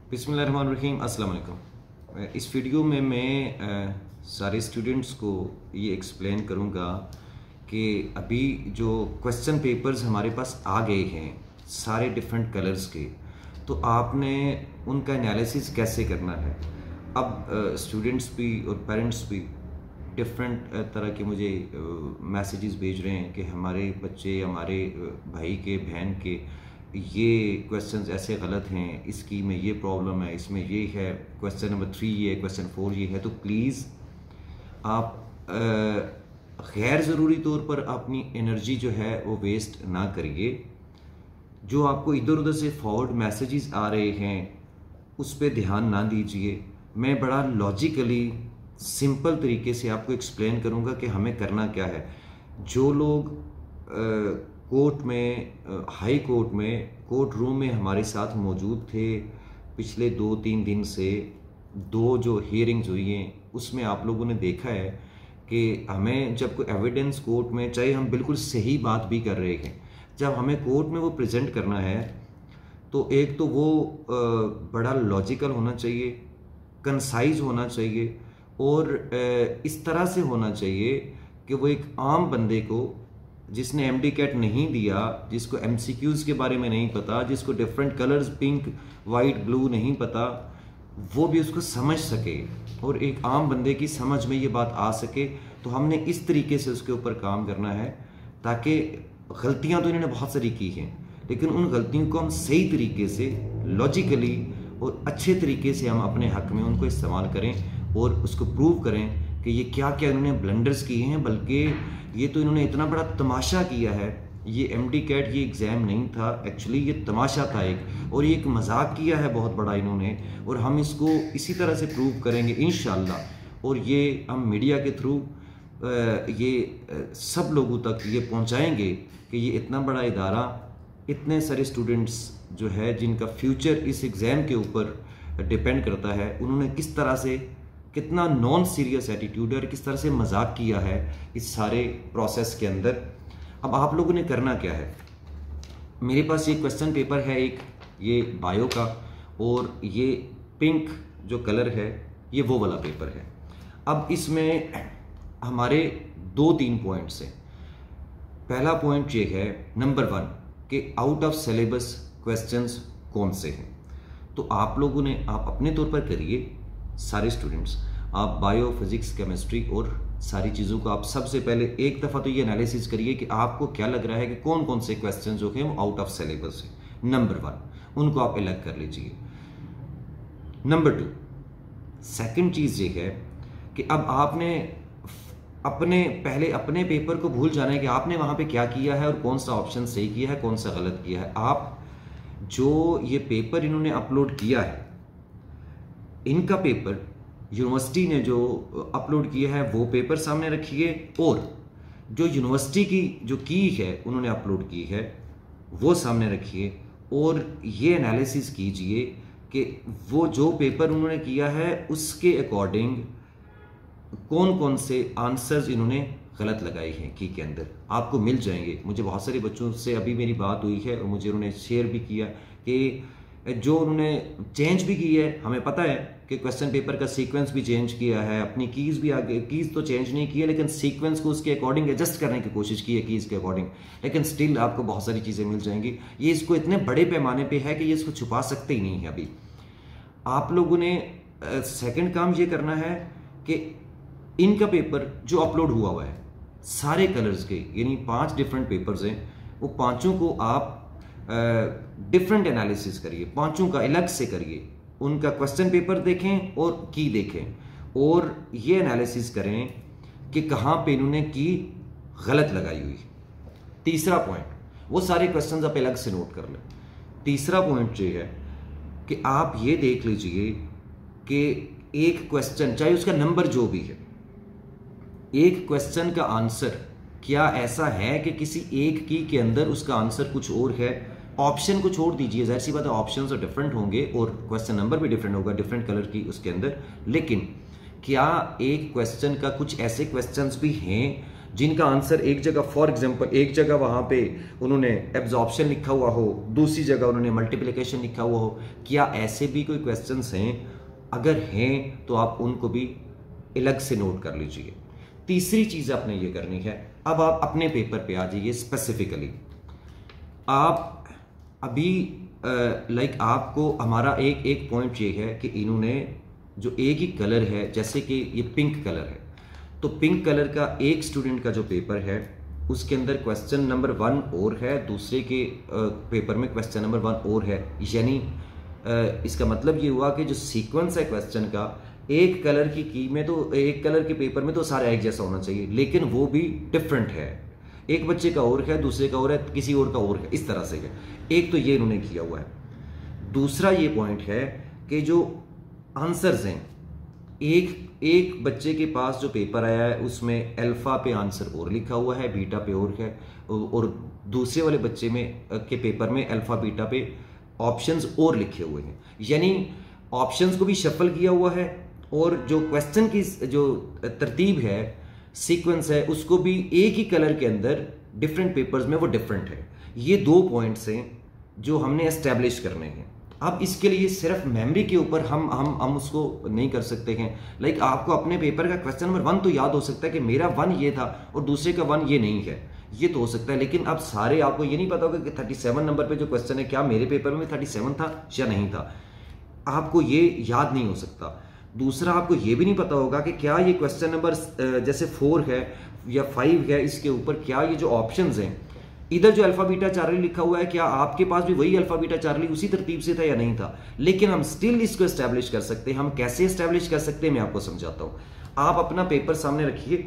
बिस्मिल्लाहिर्रहमानिर्रहीम, अस्सलाम वालेकुम। इस वीडियो में मैं सारे स्टूडेंट्स को ये एक्सप्लेन करूँगा कि अभी जो क्वेश्चन पेपर्स हमारे पास आ गए हैं सारे डिफरेंट कलर्स के, तो आपने उनका एनालिसिस कैसे करना है। अब स्टूडेंट्स भी और पेरेंट्स भी डिफरेंट तरह के मुझे मैसेजेस भेज रहे हैं कि हमारे बच्चे, हमारे भाई के, बहन के ये क्वेश्चंस ऐसे गलत हैं, इसकी में ये प्रॉब्लम है, इसमें ये है, क्वेश्चन नंबर 3 ये है, क्वेश्चन 4 ये है। तो प्लीज़ आप गैर ज़रूरी तौर पर अपनी एनर्जी जो है वो वेस्ट ना करिए। जो आपको इधर उधर से फॉरवर्ड मैसेजेस आ रहे हैं उस पर ध्यान ना दीजिए। मैं बड़ा लॉजिकली सिंपल तरीके से आपको एक्सप्लेन करूंगा कि हमें करना क्या है। जो लोग कोर्ट में, हाई कोर्ट में, कोर्ट रूम में हमारे साथ मौजूद थे पिछले 2-3 दिन से, 2 जो हियरिंग्स हुई हैं उसमें आप लोगों ने देखा है कि हमें जब कोई एविडेंस कोर्ट में, चाहे हम बिल्कुल सही बात भी कर रहे हैं, जब हमें कोर्ट में वो प्रेजेंट करना है तो एक तो वो बड़ा लॉजिकल होना चाहिए, कंसाइज होना चाहिए और इस तरह से होना चाहिए कि वो एक आम बंदे को, जिसने एमडी कैट नहीं दिया, जिसको एमसीक्यूज के बारे में नहीं पता, जिसको different colours pink, white, blue नहीं पता, वो भी उसको समझ सके और एक आम बंदे की समझ में ये बात आ सके। तो हमने इस तरीके से उसके ऊपर काम करना है ताकि गलतियां तो इन्होंने बहुत सारी की हैं, लेकिन उन गलतियों को हम सही तरीके से, लॉजिकली और अच्छे तरीके से हम अपने हक में उनको इस्तेमाल करें और उसको प्रूव करें कि ये क्या क्या इन्होंने ब्लंडर्स किए हैं। बल्कि ये तो इन्होंने इतना बड़ा तमाशा किया है, ये एमडी कैट ये एग्ज़ाम नहीं था, एक्चुअली ये तमाशा था एक, और ये एक मजाक किया है बहुत बड़ा इन्होंने, और हम इसको इसी तरह से प्रूव करेंगे इंशाअल्लाह। और ये हम मीडिया के थ्रू ये सब लोगों तक ये पहुंचाएंगे कि ये इतना बड़ा इदारा, इतने सारे स्टूडेंट्स जो है जिनका फ्यूचर इस एग्ज़ाम के ऊपर डिपेंड करता है, उन्होंने किस तरह से, कितना नॉन सीरियस एटीट्यूड है और किस तरह से मजाक किया है इस सारे प्रोसेस के अंदर। अब आप लोगों ने करना क्या है, मेरे पास ये क्वेश्चन पेपर है एक, ये बायो का, और ये पिंक जो कलर है ये वो वाला पेपर है। अब इसमें हमारे 2-3 पॉइंट्स हैं। पहला पॉइंट ये है, नंबर 1, कि आउट ऑफ सिलेबस क्वेश्चंस कौन से हैं। तो आप लोगों ने, आप अपने तौर पर करिए, सारे स्टूडेंट्स, आप बायो, फिजिक्स, केमिस्ट्री और सारी चीज़ों को आप सबसे पहले एक दफ़ा तो ये एनालिसिस करिए कि आपको क्या लग रहा है कि कौन कौन से क्वेश्चन जो हैं वो आउट ऑफ सिलेबस है। नंबर 1, उनको आप अलग कर लीजिए। नंबर 2, सेकंड चीज़ ये है कि अब आपने पहले अपने पेपर को भूल जाना है कि आपने वहाँ पे क्या किया है और कौन सा ऑप्शन सही किया है, कौन सा गलत किया है। आप जो ये पेपर इन्होंने अपलोड किया है, इनका पेपर यूनिवर्सिटी ने जो अपलोड किया है वो पेपर सामने रखिए, और जो यूनिवर्सिटी की जो की है उन्होंने अपलोड की है वो सामने रखिए, और ये एनालिसिस कीजिए कि वो जो पेपर उन्होंने किया है उसके अकॉर्डिंग कौन कौन से आंसर्स इन्होंने गलत लगाए हैं की के अंदर, आपको मिल जाएंगे। मुझे बहुत सारे बच्चों से अभी मेरी बात हुई है और मुझे उन्होंने शेयर भी किया कि जो उन्होंने चेंज भी की है, हमें पता है कि क्वेश्चन पेपर का सीक्वेंस भी चेंज किया है, अपनी कीज़ भी आगे, कीज़ तो चेंज नहीं की है लेकिन सीक्वेंस को उसके अकॉर्डिंग एडजस्ट करने की कोशिश की है कीज़ के अकॉर्डिंग, लेकिन स्टिल आपको बहुत सारी चीज़ें मिल जाएंगी। ये इसको इतने बड़े पैमाने पे है कि ये इसको छुपा सकते ही नहीं है। अभी आप लोगों ने सेकंड काम ये करना है कि इनका पेपर जो अपलोड हुआ है सारे कलर्स के, यानी 5 डिफरेंट पेपर्स हैं, वो पाँचों को आप डिफरेंट एनालिसिस करिए, पांचों का अलग से करिए, उनका क्वेश्चन पेपर देखें और की देखें, और ये एनालिसिस करें कि कहाँ पे इन्होंने की गलत लगाई हुई। तीसरा पॉइंट, वो सारे क्वेश्चंस आप अलग से नोट कर लें। तीसरा पॉइंट ये है कि आप ये देख लीजिए कि एक क्वेश्चन, चाहे उसका नंबर जो भी है, एक क्वेश्चन का आंसर क्या ऐसा है कि किसी एक की के अंदर उसका आंसर कुछ और है। ऑप्शन को छोड़ दीजिए, जाहिर सी बात है ऑप्शन तो डिफरेंट होंगे और क्वेश्चन नंबर भी डिफरेंट होगा, डिफरेंट कलर की उसके अंदर, लेकिन क्या एक क्वेश्चन का कुछ ऐसे क्वेश्चंस भी हैं जिनका आंसर एक जगह, फॉर एग्जांपल एक जगह वहां पे उन्होंने एब्जॉर्प्शन लिखा हुआ हो, दूसरी जगह उन्होंने मल्टीप्लिकेशन लिखा हुआ हो। क्या ऐसे भी कोई क्वेश्चंस हैं? अगर हैं तो आप उनको भी अलग से नोट कर लीजिए। तीसरी चीज आपने ये करनी है, अब आप अपने पेपर पे आ जाइए स्पेसिफिकली। आप अभी आपको हमारा एक पॉइंट ये है कि इन्होंने जो एक ही कलर है, जैसे कि ये पिंक कलर है, तो पिंक कलर का एक स्टूडेंट का जो पेपर है उसके अंदर क्वेश्चन नंबर 1 और है, दूसरे के पेपर में क्वेश्चन नंबर 1 और है। यानी इसका मतलब ये हुआ कि जो सीक्वेंस है क्वेश्चन का, एक कलर की में तो एक कलर के पेपर में तो सारा एक जैसा होना चाहिए, लेकिन वो भी डिफरेंट है। एक बच्चे का और है, दूसरे का और है, किसी और का और है, इस तरह से है। एक तो ये इन्होंने किया हुआ है। दूसरा ये पॉइंट है कि जो आंसर्स हैं, एक बच्चे के पास जो पेपर आया है उसमें अल्फा पे आंसर और लिखा हुआ है, बीटा पे और है, और दूसरे वाले बच्चे में के पेपर में अल्फा बीटा पे ऑप्शंस और लिखे हुए हैं। यानी ऑप्शंस को भी शफल किया हुआ है, और जो क्वेश्चन की जो तरतीब है, सीक्वेंस है, उसको भी एक ही कलर के अंदर डिफरेंट पेपर्स में वो डिफरेंट है। ये 2 पॉइंट्स हैं जो हमने एस्टेब्लिश करने हैं। अब इसके लिए सिर्फ मेमोरी के ऊपर हम उसको नहीं कर सकते हैं। आपको अपने पेपर का क्वेश्चन नंबर 1 तो याद हो सकता है कि मेरा 1 ये था और दूसरे का 1 ये नहीं है, ये तो हो सकता है। लेकिन अब सारे आपको ये नहीं पता होगा कि 37 नंबर पे जो क्वेश्चन है, क्या मेरे पेपर में 37 था या नहीं था, आपको ये याद नहीं हो सकता। दूसरा, आपको ये भी नहीं पता होगा कि क्या ये क्वेश्चन नंबर जैसे 4 है या 5 है, इसके ऊपर क्या ये जो ऑप्शंस हैं, इधर जो अल्फा बीटा चार्ली लिखा हुआ है, क्या आपके पास भी वही अल्फा बीटा चार्ली उसी तरतीब से था या नहीं था। लेकिन हम स्टिल इसको एस्टैब्लिश कर सकते हैं। हम कैसे एस्टैब्लिश कर सकते हैं, मैं आपको समझाता हूं। आप अपना पेपर सामने रखिए,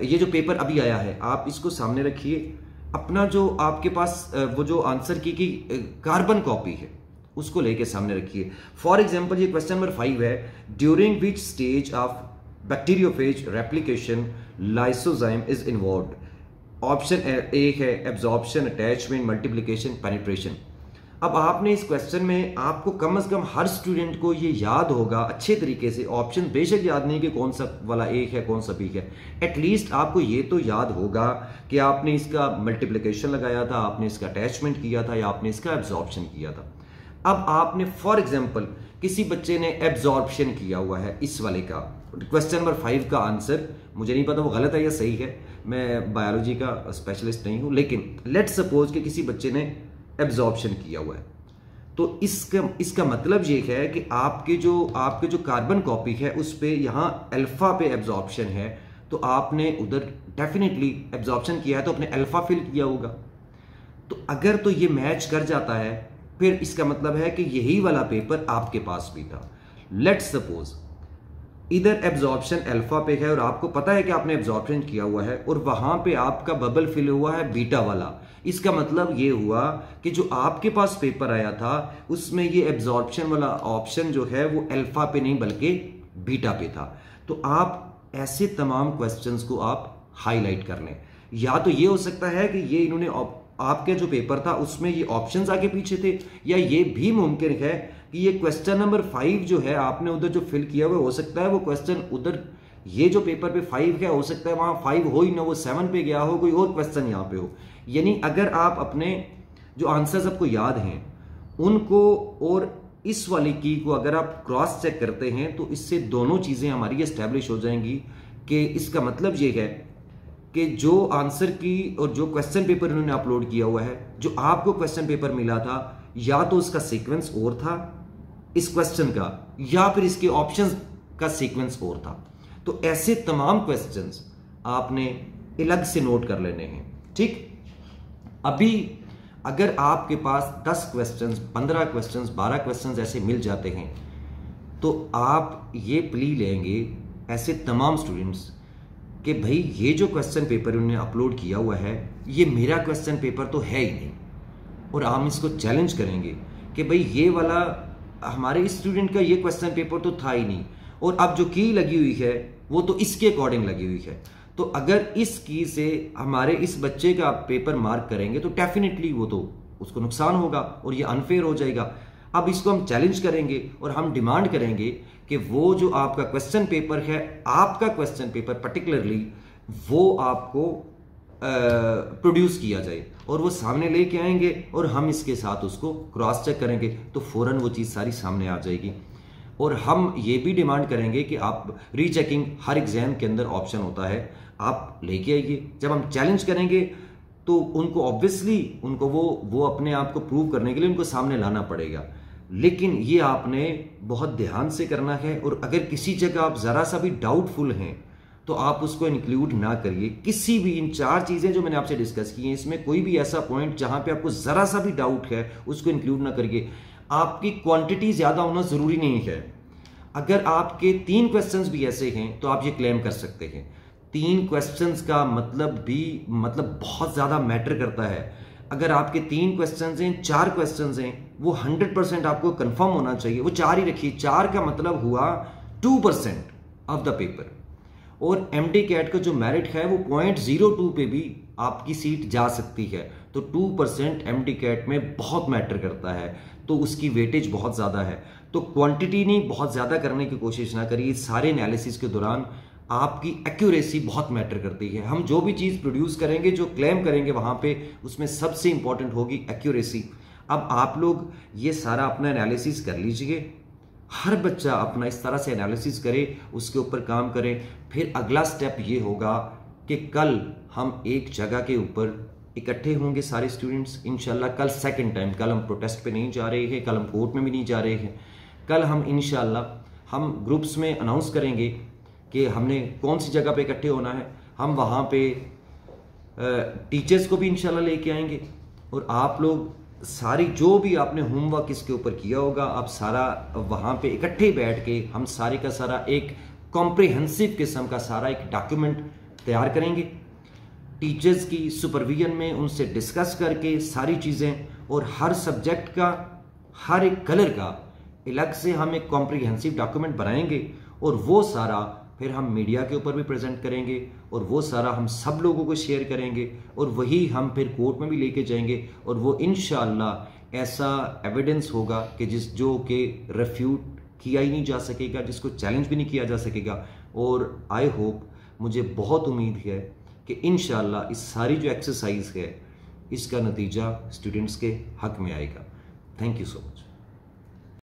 ये जो पेपर अभी आया है आप इसको सामने रखिए। अपना जो आपके पास वो जो आंसर की कार्बन कॉपी है उसको लेके सामने रखिए। फॉर एग्जाम्पल ये क्वेश्चन नंबर 5 है, during which stage of bacteriophage replication lysozyme is involved. Option A है एब्जॉर्प्शन, अटैचमेंट, मल्टीप्लिकेशन, पेनिट्रेशन। अब आपने इस क्वेश्चन में, आपको कम से कम हर स्टूडेंट को ये याद होगा अच्छे तरीके से। ऑप्शन बेशक याद नहीं कि कौन सा वाला ए है कौन सा बी है, एटलीस्ट आपको ये तो याद होगा कि आपने इसका मल्टीप्लिकेशन लगाया था, आपने इसका अटैचमेंट किया था, या आपने इसका एब्जॉर्प्शन किया था। अब आपने फॉर एग्जाम्पल किसी बच्चे ने एब्जॉर्प्शन किया हुआ है, इस वाले का क्वेश्चन नंबर 5 का आंसर, मुझे नहीं पता वो गलत है या सही है, मैं बायोलॉजी का स्पेशलिस्ट नहीं हूं, लेकिन लेट सपोज कि किसी बच्चे ने एब्जॉर्प्शन किया हुआ है, तो इसका मतलब ये है कि आपके जो कार्बन कॉपी है उस पे यहां अल्फा पे एब्जॉर्प्शन है, तो आपने उधर डेफिनेटली एब्जॉर्प्शन किया है तो अपने अल्फा फिल किया होगा। तो अगर तो ये मैच कर जाता है, फिर इसका मतलब है कि यही वाला पेपर आपके पास भी था। लेट सपोज इधर एब्जॉर्प्शन अल्फा पे है और आपको पता है कि आपने एब्जॉर्प्शन किया हुआ है, और वहां पे आपका बबल फिल हुआ है बीटा वाला। इसका मतलब ये हुआ कि जो आपके पास पेपर आया था उसमें ये एब्जॉर्प्शन वाला ऑप्शन जो है वो अल्फा पे नहीं बल्कि बीटा पे था। तो आप ऐसे तमाम क्वेश्चंस को आप हाईलाइट कर लें। या तो ये हो सकता है कि ये इन्होंने आपके जो पेपर था उसमें ये ऑप्शंस आगे पीछे थे, या ये भी मुमकिन है कि ये क्वेश्चन नंबर 5 जो है आपने उधर जो फिल किया हुआ, हो सकता है वो क्वेश्चन उधर, ये जो पेपर पे 5 है, हो सकता है वहां 5 हो ही ना, वो 7 पे गया हो, कोई और क्वेश्चन यहां पे हो। यानी अगर आप अपने जो आंसर्स आपको याद हैं उनको और इस वाली की को अगर आप क्रॉस चेक करते हैं, तो इससे दोनों चीजें हमारी एस्टैब्लिश हो जाएंगी कि इसका मतलब ये है कि जो आंसर की और जो क्वेश्चन पेपर इन्होंने अपलोड किया हुआ है, जो आपको क्वेश्चन पेपर मिला था, या तो उसका सीक्वेंस और था इस क्वेश्चन का, या फिर इसके ऑप्शंस का सीक्वेंस और था। तो ऐसे तमाम क्वेश्चंस आपने अलग से नोट कर लेने हैं। ठीक, अभी अगर आपके पास 10 क्वेश्चंस, 15 क्वेश्चंस, 12 क्वेश्चंस ऐसे मिल जाते हैं, तो आप ये प्ली लेंगे ऐसे तमाम स्टूडेंट्स कि भाई ये जो क्वेश्चन पेपर उन्होंने अपलोड किया हुआ है ये मेरा क्वेश्चन पेपर तो है ही नहीं, और हम इसको चैलेंज करेंगे कि भाई ये वाला हमारे स्टूडेंट का ये क्वेश्चन पेपर तो था ही नहीं, और अब जो की लगी हुई है वो तो इसके अकॉर्डिंग लगी हुई है। तो अगर इस की से हमारे इस बच्चे का पेपर मार्क करेंगे तो डेफिनेटली वो तो उसको नुकसान होगा और ये अनफेयर हो जाएगा। अब इसको हम चैलेंज करेंगे और हम डिमांड करेंगे कि वो जो आपका क्वेश्चन पेपर है, आपका क्वेश्चन पेपर पर्टिकुलरली वो आपको प्रोड्यूस किया जाए और वो सामने लेके आएंगे और हम इसके साथ उसको क्रॉस चेक करेंगे तो फ़ौरन वो चीज़ सारी सामने आ जाएगी। और हम ये भी डिमांड करेंगे कि आप रीचेकिंग हर एग्जाम के अंदर ऑप्शन होता है, आप लेके आइए। जब हम चैलेंज करेंगे तो उनको ऑब्वियसली उनको वो अपने आप को प्रूव करने के लिए उनको सामने लाना पड़ेगा, लेकिन ये आपने बहुत ध्यान से करना है। और अगर किसी जगह आप ज़रा सा भी डाउटफुल हैं तो आप उसको इंक्लूड ना करिए। किसी भी इन 4 चीज़ें जो मैंने आपसे डिस्कस की हैं, इसमें कोई भी ऐसा पॉइंट जहां पे आपको ज़रा सा भी डाउट है उसको इंक्लूड ना करिए। आपकी क्वांटिटी ज़्यादा होना ज़रूरी नहीं है। अगर आपके 3 क्वेश्चंस भी ऐसे हैं तो आप ये क्लेम कर सकते हैं। 3 क्वेश्चंस का मतलब बहुत ज़्यादा मैटर करता है। अगर आपके 3 क्वेश्चंस हैं, 4 क्वेश्चंस हैं, वो 100% आपको कंफर्म होना चाहिए। वो 4 ही रखिए, 4 का मतलब हुआ 2% ऑफ द पेपर। और एमडी कैट का जो मेरिट है वो 0.02 पे भी आपकी सीट जा सकती है। तो 2% एमडी कैट में बहुत मैटर करता है, तो उसकी वेटेज बहुत ज़्यादा है। तो क्वांटिटी नहीं, बहुत ज़्यादा करने की कोशिश ना करिए। सारे एनालिसिस के दौरान आपकी एक्यूरेसी बहुत मैटर करती है। हम जो भी चीज़ प्रोड्यूस करेंगे, जो क्लेम करेंगे वहाँ पे, उसमें सबसे इंपॉर्टेंट होगी एक्यूरेसी। अब आप लोग ये सारा अपना एनालिसिस कर लीजिए, हर बच्चा अपना इस तरह से एनालिसिस करे, उसके ऊपर काम करें। फिर अगला स्टेप ये होगा कि कल हम एक जगह के ऊपर इकट्ठे होंगे सारे स्टूडेंट्स इंशाल्लाह। कल सेकंड टाइम, कल हम प्रोटेस्ट पे नहीं जा रहे हैं, कल हम कोर्ट में भी नहीं जा रहे हैं। कल हम इंशाल्लाह हम ग्रुप्स में अनाउंस करेंगे कि हमने कौन सी जगह पे इकट्ठे होना है। हम वहाँ पे टीचर्स को भी इंशाल्लाह लेके आएंगे और आप लोग सारी जो भी आपने होमवर्क इसके ऊपर किया होगा, आप सारा वहाँ पे इकट्ठे बैठ के हम सारे का सारा एक कॉम्प्रिहेंसिव किस्म का सारा एक डॉक्यूमेंट तैयार करेंगे टीचर्स की सुपरविजन में, उनसे डिस्कस करके सारी चीज़ें, और हर सब्जेक्ट का हर एक कलर का अलग से हम एक कॉम्प्रिहेंसिव डॉक्यूमेंट बनाएंगे और वो सारा फिर हम मीडिया के ऊपर भी प्रेजेंट करेंगे और वो सारा हम सब लोगों को शेयर करेंगे और वही हम फिर कोर्ट में भी लेके जाएंगे। और वो इंशाअल्लाह ऐसा एविडेंस होगा कि जो कि रेफ्यूट किया ही नहीं जा सकेगा, जिसको चैलेंज भी नहीं किया जा सकेगा। और आई होप, मुझे बहुत उम्मीद है कि इंशाअल्लाह इस सारी जो एक्सरसाइज है इसका नतीजा स्टूडेंट्स के हक में आएगा। Thank you so much.